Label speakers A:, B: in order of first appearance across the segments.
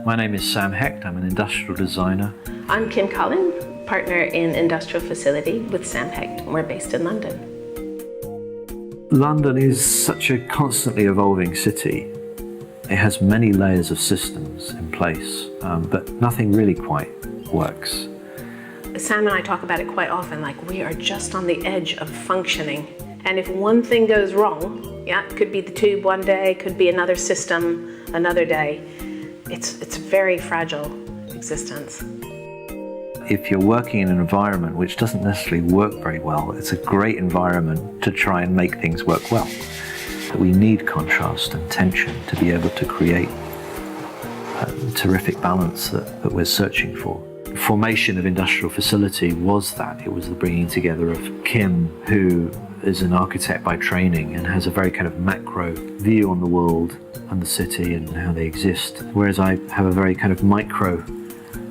A: My name is Sam Hecht. I'm an industrial designer.
B: I'm Kim Colin, partner in industrial facility with Sam Hecht. We're based in London.
A: London is such a constantly evolving city. It has many layers of systems in place, but nothing really quite works.
B: Sam and I talk about it quite often, like we are just on the edge of functioning. And if one thing goes wrong, it could be the tube one day, could be another system another day. It's a very fragile existence.
A: If you're working in an environment which doesn't necessarily work very well, it's a great environment to try and make things work well. We need contrast and tension to be able to create a terrific balance that we're searching for. The formation of industrial facility was that. It was the bringing together of Kim, who is an architect by training and has a very kind of macro view on the world and the city and how they exist, whereas I have a very kind of micro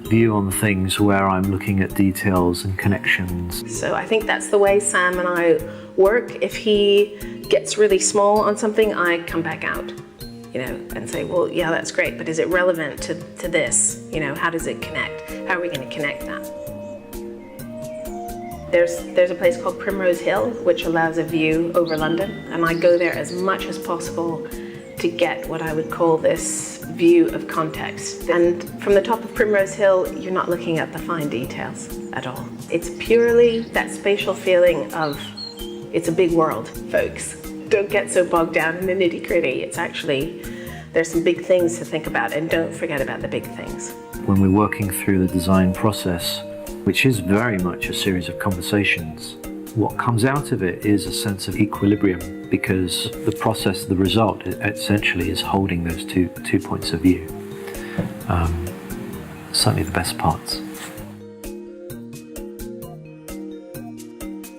A: view on things where I'm looking at details and connections.
B: So I think that's the way Sam and I work. If he gets really small on something, I come back out, and say, well, yeah, that's great, but is it relevant to this? How does it connect? How are we going to connect that? There's a place called Primrose Hill, which allows a view over London, and I go there as much as possible to get what I would call this view of context. And from the top of Primrose Hill, you're not looking at the fine details at all. It's purely that spatial feeling of, it's a big world, folks. Don't get so bogged down in the nitty-gritty. It's actually, there's some big things to think about, and don't forget about the big things.
A: When we're working through the design process, which is very much a series of conversations, what comes out of it is a sense of equilibrium, because the process, the result, essentially is holding those two points of view. Certainly the best parts.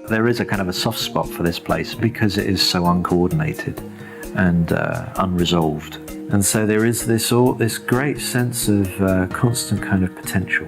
A: There is a kind of a soft spot for this place because it is so uncoordinated and unresolved. And so there is this great sense of constant kind of potential.